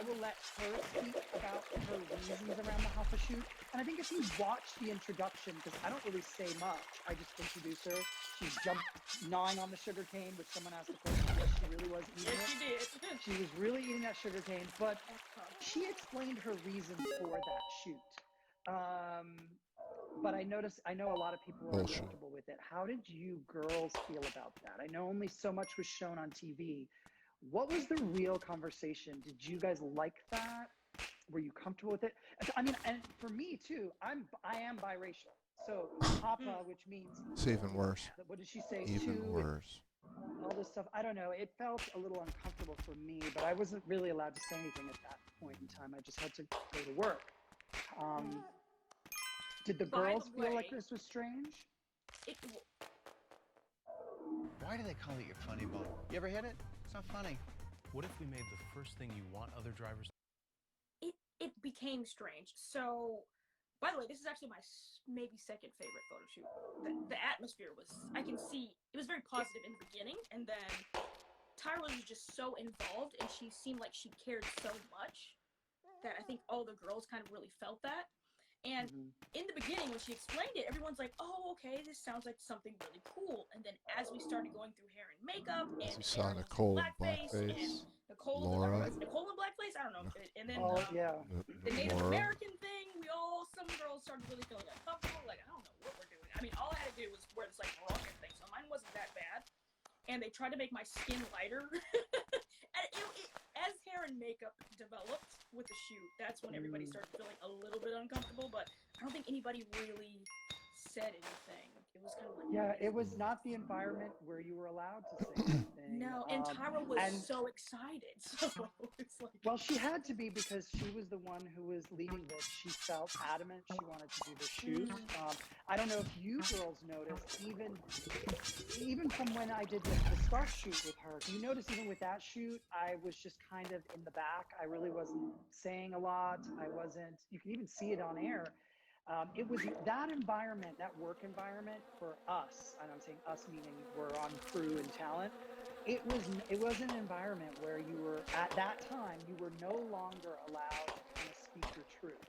I will let her speak about her reasons around the Hoffa shoot. And I think if you watch the introduction, because I don't really say much, I just introduce her. She's gnawing on the sugar cane, which someone asked the question. Yes, she really was eating Yes, it. she did. She was really eating that sugar cane, but she explained her reasons for that shoot. But I know a lot of people are uncomfortable with it. How did you girls feel about that? I know only so much was shown on TV. What was the real conversation? Did you guys like that? Were you comfortable with it? I mean, and for me too, I am biracial. So Papa, which means it's even worse. What did she say? Even worse. All this stuff. I don't know. It felt a little uncomfortable for me, but I wasn't really allowed to say anything at that point in time. I just had to go to work. Did the girls feel like this was strange? Why do they call it your funny bone? You ever hit it? It's not funny. What if we made the first thing you want other drivers? It became strange. So, by the way, this is actually my maybe second favorite photo shoot. The atmosphere was, I can see, it was very positive in the beginning, and then Tyra was just so involved, and she seemed like she cared so much that I think all the girls kind of really felt that. And in the beginning, when she explained it, everyone's like, oh, okay, this sounds like something really cool. And then as we started going through hair and makeup, and we saw Nicole in blackface, blackface, Nicole Laura. in blackface? I don't know. And then the Native Laura. American thing, some girls started really feeling uncomfortable. Like, I don't know what we're doing. I mean, all I had to do was wear this like Moroccan thing, so mine wasn't that bad. And they tried to make my skin lighter. And as hair and makeup developed with the shoot, that's when everybody started feeling a little bit uncomfortable, but I don't think anybody really said anything. It was kind of like... Yeah, it was not the environment where you were allowed to say anything. No, and Tyra was so excited. So it's like... Well, she had to be because she was the one who was leading this. She felt adamant she wanted to do the shoot. I don't know if you girls noticed, even from when I did the scarf shoot with her, you notice even with that shoot, I was just kind of in the back. I really wasn't saying a lot. You can even see it on air. It was that environment, that work environment for us, and I'm saying us meaning we're on crew and talent, it was an environment where you were, at that time, you were no longer allowed to kind of speak your truth,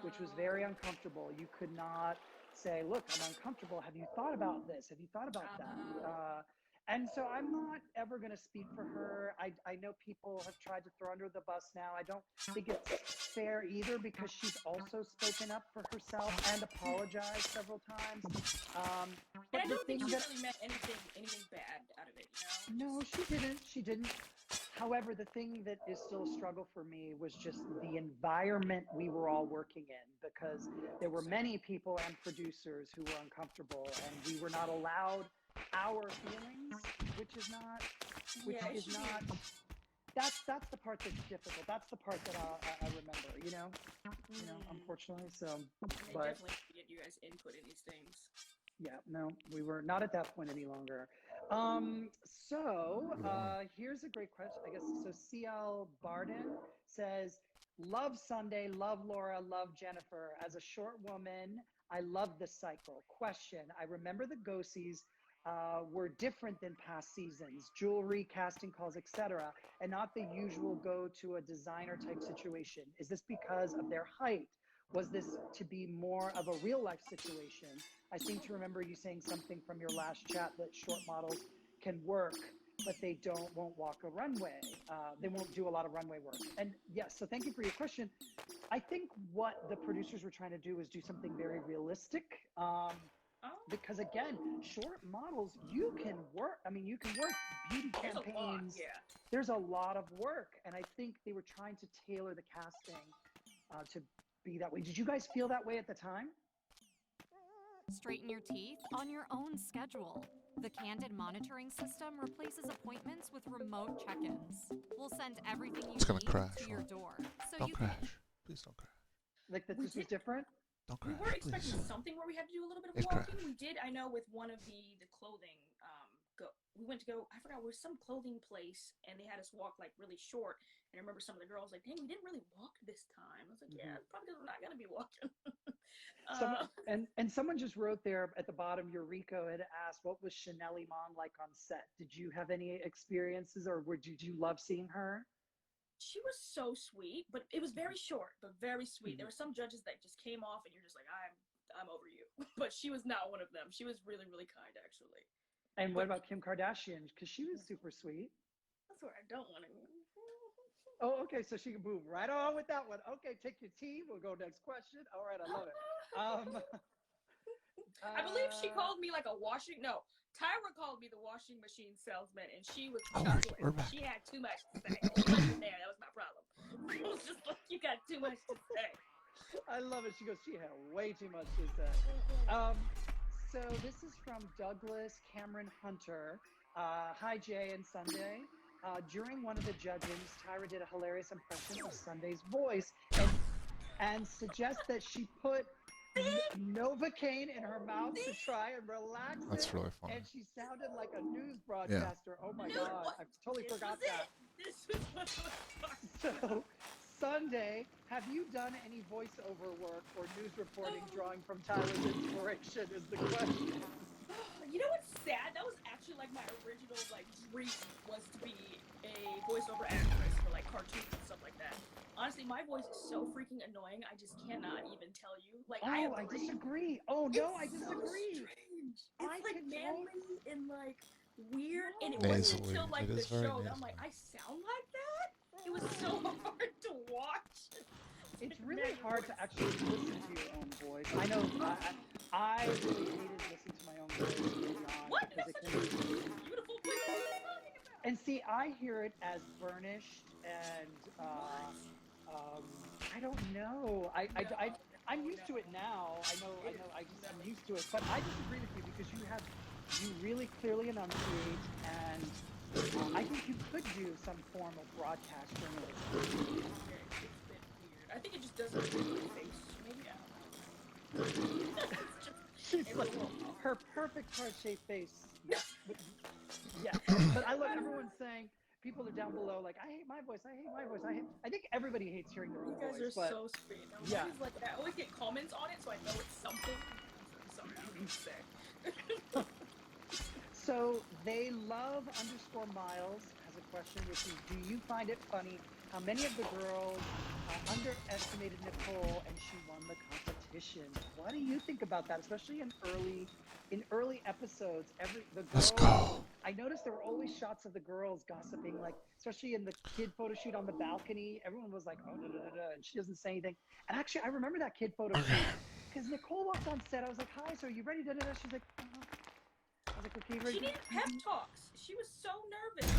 which was very uncomfortable. You could not say, look, I'm uncomfortable. Have you thought about this? Have you thought about that? And so I'm not ever going to speak for her. I know people have tried to throw under the bus now. I don't think it's fair either because she's also spoken up for herself and apologized several times. And I don't think she really meant anything bad out of it, you know? No, she didn't. However, the thing that is still a struggle for me was just the environment we were all working in, because there were many people and producers who were uncomfortable, and we were not allowed our feelings, that's the part that's difficult. That's the part that I remember, you know, unfortunately. So, but definitely get you guys input in these things. Yeah, no, we were not at that point any longer. Here's a great question, I guess. So CL Barden says, love Sunday, love Laura, love Jennifer. As a short woman, I love this cycle. Question, I remember the Ghosties were different than past seasons, jewelry, casting calls, etc., and not the usual go to a designer type situation. Is this because of their height? Was this to be more of a real life situation? I seem to remember you saying something from your last chat that short models can work, but they won't walk a runway. They won't do a lot of runway work. And yes, so thank you for your question. I think what the producers were trying to do is do something very realistic. Because again, short models, you can work. I mean, you can work beauty campaigns. There's a lot of work. And I think they were trying to tailor the casting to be that way. Did you guys feel that way at the time? Straighten your teeth on your own schedule. The Candid monitoring system replaces appointments with remote check-ins. We'll send everything you need to your door. So don't crash. Please don't crash. Like that this was different? Don't crash, we were expecting something where we had to do a little bit of walking. We did, I know, with one of the clothing, we went to go, I forgot, where some clothing place, and they had us walk like really short. And I remember some of the girls like, dang, we didn't really walk this time. I was like, yeah, it's probably because we're not going to be walking. And someone just wrote there at the bottom, Eureka had asked, what was Chanel Iman like on set? Did you have any experiences, or did you love seeing her? She was so sweet, but it was very short, but very sweet. There were some judges that just came off, and you're just like, I'm over you. But she was not one of them. She was really, really kind, actually. And what about Kim Kardashian? Because she was super sweet. That's where I don't want to. Oh, okay. So she can move right on with that one. Okay, take your tea. We'll go next question. All right, I love it. I believe she called me like a washing. No, Tyra called me the washing machine salesman, and she was chuckling. we're back. She had too much to say. I wasn't there. That was my problem. I was just like, you got too much to say. I love it. She goes, she had way too much to say. So this is from Douglas Cameron Hunter. Hi, Jay and Sunday. During one of the judgings, Tyra did a hilarious impression of Sunday's voice and suggests that she put Novocaine in her mouth to try and relax That's it. really funny. And she sounded like a news broadcaster. Oh my God, I totally forgot that. This was what I was talking So, Sunday, have you done any voiceover work or news reporting drawing from Tyler's inspiration is the question. You know what's sad? That was actually like my original dream was to be a voiceover actress for like cartoons and stuff like that. Honestly, my voice is so freaking annoying. I just cannot even tell you. Like Oh, I disagree. Oh no, I It's disagree. So strange. It's I like can manly and like weird, and it Nasally. wasn't until like It the is very show that I'm like, I nasally. sound like that. It was so hard to watch. It's really hard to actually listen to your own voice. I know I really hated listening to my own voice early on What? because That's it such can a be. beautiful voice. What are you talking about? And see, I hear it as burnished and I don't know. I'm used to it now. I'm used to it. But I disagree with you because you really clearly enunciate, and I think you could do some form of broadcast journalism. It's been weird. I think it just doesn't fit my face. Maybe I don't know. She's like her perfect heart-shaped face. Yeah, but I love everyone's saying. People are down below like, I hate my voice. I think everybody hates hearing their own You guys voice. are But so sweet. No, yeah. mine's like I always get comments on it, so I know it's something. I'm sorry, I don't know what to say. So they love _Miles has a question, which is, do you find it funny how many of the girls underestimated Nicole and she won the competition? What do you think about that, especially in early episodes? The girls, Let's go. I noticed there were always shots of the girls gossiping, like especially in the kid photo shoot on the balcony. Everyone was like, oh, da, da, da, da, and she doesn't say anything. And actually, I remember that kid photo shoot because Nicole walked on set. I was like, hi, so are you ready? Da, da, da. She's like, I was like, okay, ready. She needed pep talks. She was so nervous.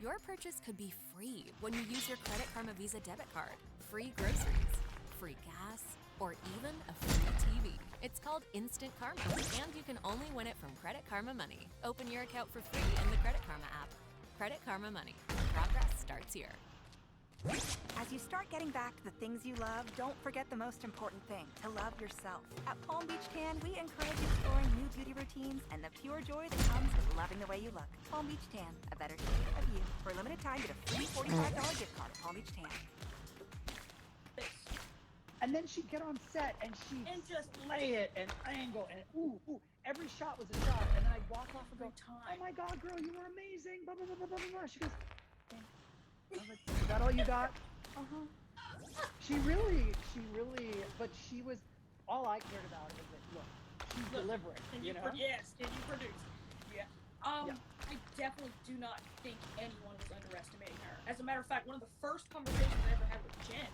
Your purchase could be free when you use your Credit Karma Visa debit card. Free groceries, free gas, or even a free TV. It's called Instant Karma, and you can only win it from Credit Karma Money. Open your account for free in the Credit Karma app. Credit Karma Money. Progress starts here. As you start getting back to the things you love, don't forget the most important thing, to love yourself. At Palm Beach Tan, we encourage exploring new beauty routines and the pure joy that comes with loving the way you look. Palm Beach Tan, a better shade of you. For a limited time, get a free $45 gift card at Palm Beach Tan. And then she'd get on set and she'd just lay it and angle and ooh. Every shot was a shot. And then I'd walk off and go, oh my God, girl, you were amazing. Blah, blah, blah, blah, blah, blah. She goes, thanks. I was like, is that all you got? Uh-huh. She really, but she was, all I cared about was that, look, she's delivering, you know? Yes, can you produce? Yeah. Yeah. I definitely do not think anyone was underestimating her. As a matter of fact, one of the first conversations I ever had with Jen,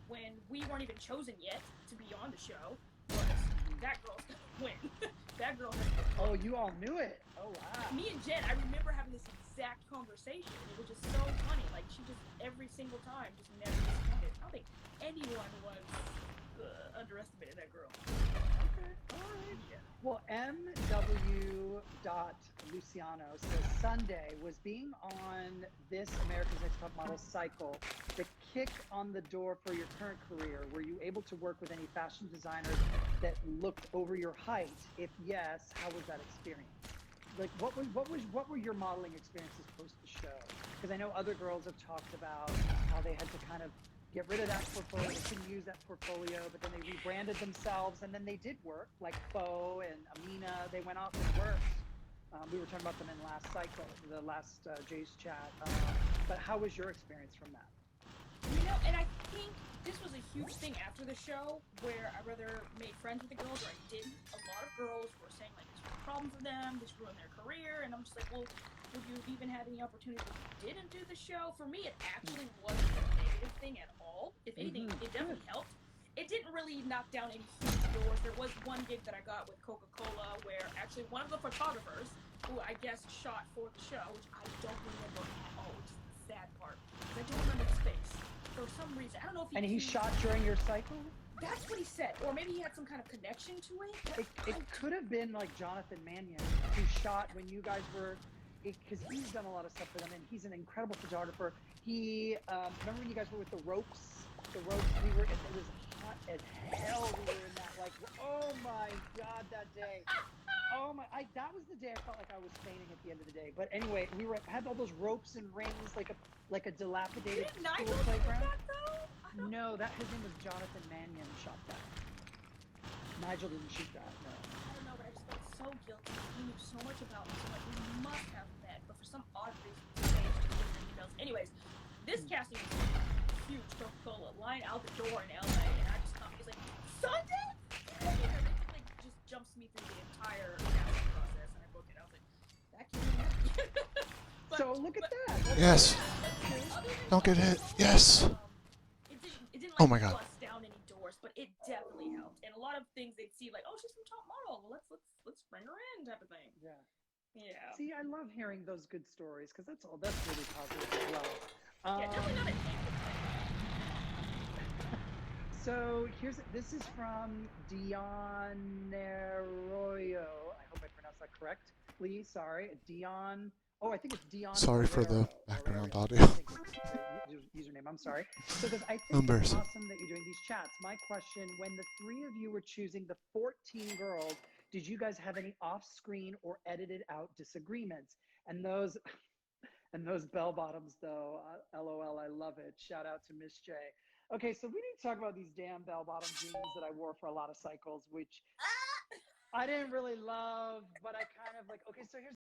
when we weren't even chosen yet to be on the show, was that girl's gonna win. That girl has been Oh, you all knew it. Oh, wow. Me and Jen, I remember having this exact conversation. It was just so funny. Like, she just, every single time, just never disappointed. I don't think anyone was underestimated that girl. Okay, all right. Yeah. Well, MW.Luciano says Sunday was being on this America's Next Top Model cycle the kick on the door for your current career. Were you able to work with any fashion designers that looked over your height? If yes, how was that experience? Like, what were your modeling experiences post the show? Because I know other girls have talked about how they had to kind of get rid of that portfolio. They couldn't use that portfolio, but then they rebranded themselves, and then they did work, like Bo and Amina. They went off and worked. We were talking about them in last cycle, the last Jay's chat. But how was your experience from that? You know, and I think this was a huge thing after the show where I rather made friends with the girls or I didn't. A lot of girls were saying like this was a problem for them, this ruined their career, and I'm just like, well, would you even have any opportunities if you didn't do the show? For me, it actually wasn't a negative thing at all. If anything, it definitely helped. It didn't really knock down any huge doors. There was one gig that I got with Coca-Cola where actually one of the photographers, who I guess shot for the show, which I don't remember at all, which is the sad part, because I don't remember his face. For some reason, I don't know if And he shot during your cycle? That's what he said. Or maybe he had some kind of connection to it. It could have been like Jonathan Mannion, who shot when you guys were, because he's done a lot of stuff for them, and he's an incredible photographer. He, remember when you guys were with the ropes? It was hot as hell. We were in that, like, oh my God, that day. Oh my, that was the day I felt like I was fainting at the end of the day. But anyway, we had all those ropes and rings, like a dilapidated school playground. No, his name was Jonathan Mannion. Shot that. Nigel didn't shoot that. No. I don't know, but I just felt so guilty. He knew so much about me, so like we must have met. But for some odd reason, he changed his different emails. Anyways, this casting was huge. Coca-Cola line out the door in LA, and I just thought he was like, Sunday? And it like just jumps me through the entire casting process, and I booked it. I was like, that can't be. So look at that. Yes. Don't get hit. Yes. It didn't Oh like my God. bust down any doors, but it definitely helped. And a lot of things they'd see like, oh, she's from Top Model. Well, let's bring her in, type of thing. Yeah. Yeah. See, I love hearing those good stories because that's really positive as well. Yeah, definitely not a negative thing. So this is from Dion Arroyo. I hope I pronounced that correctly. Sorry, Dion. Oh, I think it's Dion. Sorry for the Herrero, background Herrero, audio. I think it's the username. I'm sorry. So I think it's Embarrassing. awesome that you're doing these chats. My question: when the three of you were choosing the 14 girls, did you guys have any off-screen or edited out disagreements? And those bell bottoms, though, LOL, I love it. Shout out to Miss J. Okay, so we need to talk about these damn bell bottom jeans that I wore for a lot of cycles, which I didn't really love, but I kind of like. Okay, so here's